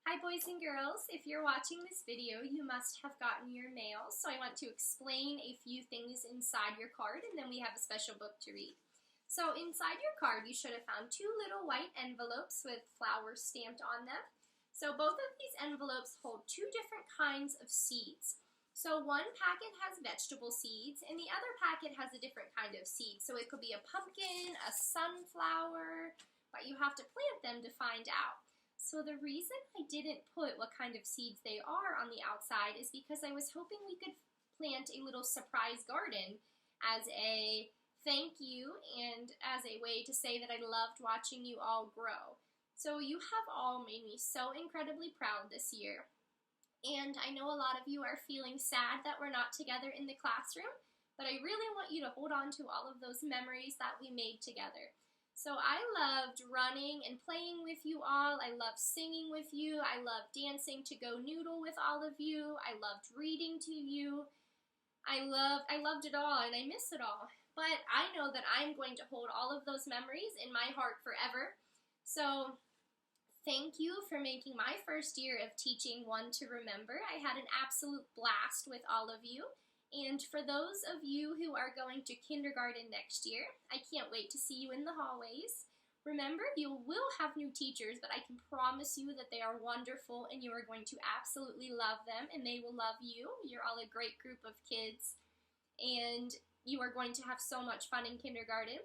Hi boys and girls, if you're watching this video, you must have gotten your mail, so I want to explain a few things inside your card and then we have a special book to read. So inside your card you should have found two little white envelopes with flowers stamped on them. So both of these envelopes hold two different kinds of seeds. So one packet has vegetable seeds and the other packet has a different kind of seed. So it could be a pumpkin, a sunflower, but you have to plant them to find out. So the reason I didn't put what kind of seeds they are on the outside is because I was hoping we could plant a little surprise garden as a thank you and as a way to say that I loved watching you all grow. So you have all made me so incredibly proud this year. And I know a lot of you are feeling sad that we're not together in the classroom, but I really want you to hold on to all of those memories that we made together. So I loved running and playing with you all. I loved singing with you. I loved dancing to go noodle with all of you. I loved reading to you. I loved it all and I miss it all. But I know that I'm going to hold all of those memories in my heart forever. So thank you for making my first year of teaching one to remember. I had an absolute blast with all of you. And for those of you who are going to kindergarten next year, I can't wait to see you in the hallways. Remember, you will have new teachers, but I can promise you that they are wonderful and you are going to absolutely love them and they will love you. You're all a great group of kids and you are going to have so much fun in kindergarten.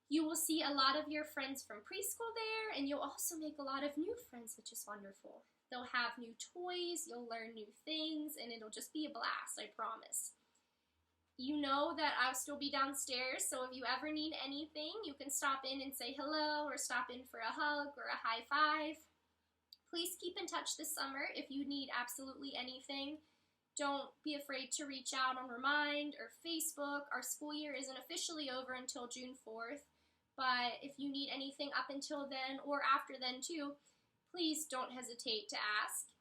You will see a lot of your friends from preschool there and you'll also make a lot of new friends, which is wonderful. They'll have new toys, you'll learn new things, and it'll just be a blast, I promise. You know that I'll still be downstairs, so if you ever need anything, you can stop in and say hello, or stop in for a hug or a high five. Please keep in touch this summer if you need absolutely anything. Don't be afraid to reach out on Remind or Facebook. Our school year isn't officially over until June 4th, but if you need anything up until then, or after then too, please don't hesitate to ask.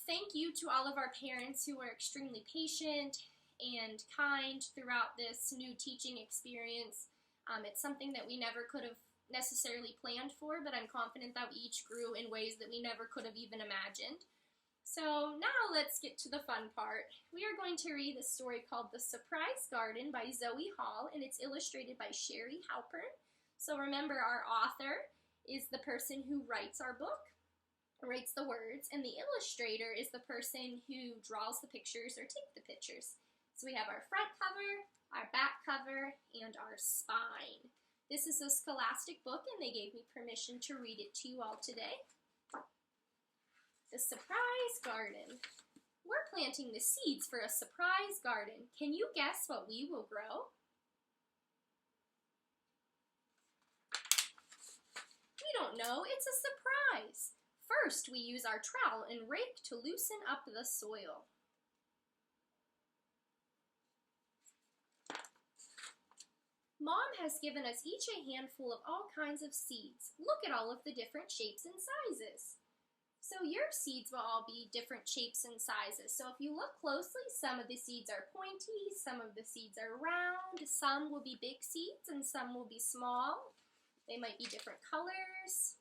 Thank you to all of our parents who were extremely patient and kind throughout this new teaching experience. It's something that we never could have necessarily planned for, but I'm confident that we each grew in ways that we never could have even imagined. So now let's get to the fun part. We are going to read a story called The Surprise Garden by Zoe Hall, and it's illustrated by Sherry Halpern. So remember, our author is the person who writes our book, writes the words, and the illustrator is the person who draws the pictures or takes the pictures. So we have our front cover, our back cover, and our spine. This is a Scholastic book and they gave me permission to read it to you all today. The Surprise Garden. We're planting the seeds for a surprise garden. Can you guess what we will grow? Don't know, it's a surprise. First, we use our trowel and rake to loosen up the soil. Mom has given us each a handful of all kinds of seeds. Look at all of the different shapes and sizes. So your seeds will all be different shapes and sizes. So if you look closely, some of the seeds are pointy, some of the seeds are round, some will be big seeds, and some will be small. They might be different colors.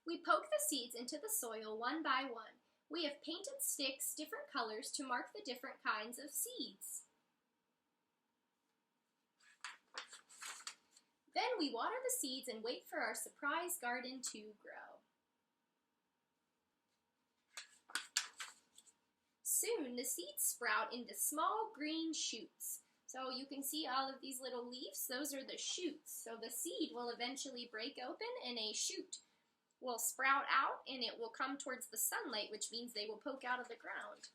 We poke the seeds into the soil one by one. We have painted sticks different colors to mark the different kinds of seeds. Then we water the seeds and wait for our surprise garden to grow. Soon the seeds sprout into small green shoots. So you can see all of these little leaves, those are the shoots. So the seed will eventually break open and a shoot will sprout out and it will come towards the sunlight, which means they will poke out of the ground.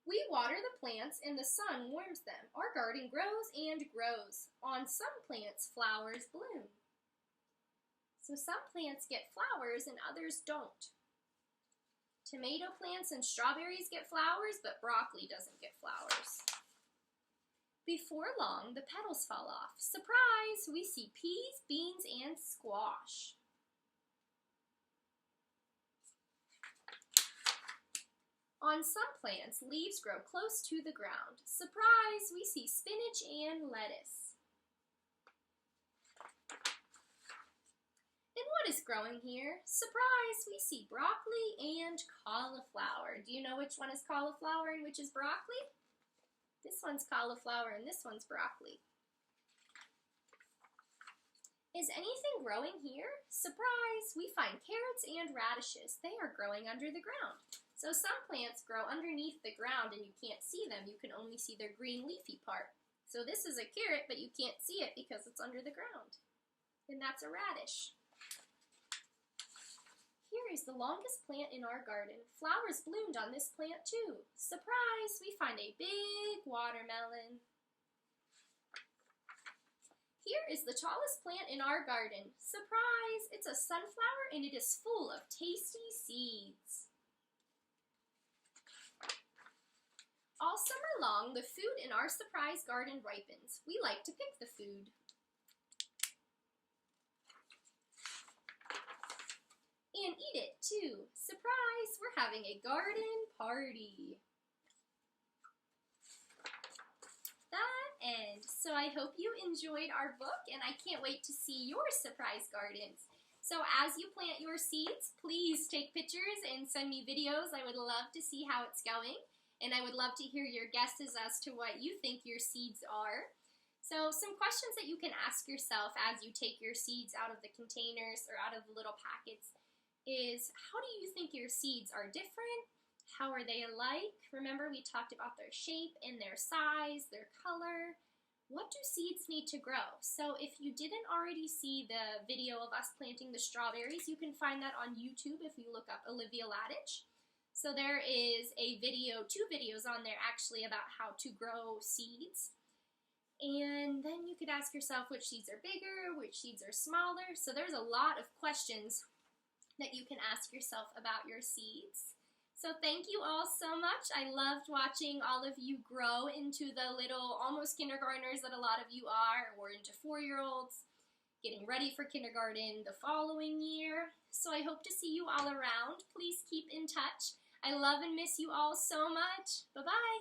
We water the plants and the sun warms them. Our garden grows and grows. On some plants, flowers bloom. So some plants get flowers and others don't. Tomato plants and strawberries get flowers, but broccoli doesn't get flowers. Before long, the petals fall off. Surprise! We see peas, beans, and squash. On some plants, leaves grow close to the ground. Surprise! We see spinach and lettuce. is growing here? Surprise! We see broccoli and cauliflower. Do you know which one is cauliflower and which is broccoli? This one's cauliflower and this one's broccoli. Is anything growing here? Surprise! We find carrots and radishes. They are growing under the ground. So some plants grow underneath the ground and you can't see them. You can only see their green leafy part. So this is a carrot, but you can't see it because it's under the ground. And that's a radish. Here is the longest plant in our garden. Flowers bloomed on this plant too. Surprise! We find a big watermelon. Here is the tallest plant in our garden. Surprise! It's a sunflower and it is full of tasty seeds. All summer long, the food in our surprise garden ripens. We like to pick the food. And eat it too. Surprise! We're having a garden party. So I hope you enjoyed our book, and I can't wait to see your surprise gardens. So as you plant your seeds, please take pictures and send me videos. I would love to see how it's going, and I would love to hear your guesses as to what you think your seeds are. So some questions that you can ask yourself as you take your seeds out of the containers or out of the little packets is, how do you think your seeds are different? How are they alike? Remember, we talked about their shape and their size, their color. What do seeds need to grow? So if you didn't already see the video of us planting the strawberries, you can find that on YouTube if you look up Olivia Ladich. So there is a video, 2 videos on there actually about how to grow seeds. And then you could ask yourself which seeds are bigger, which seeds are smaller. So there's a lot of questions that you can ask yourself about your seeds. So thank you all so much. I loved watching all of you grow into the little almost kindergartners that a lot of you are, or into 4-year-olds, getting ready for kindergarten the following year. So I hope to see you all around. Please keep in touch. I love and miss you all so much. Bye-bye.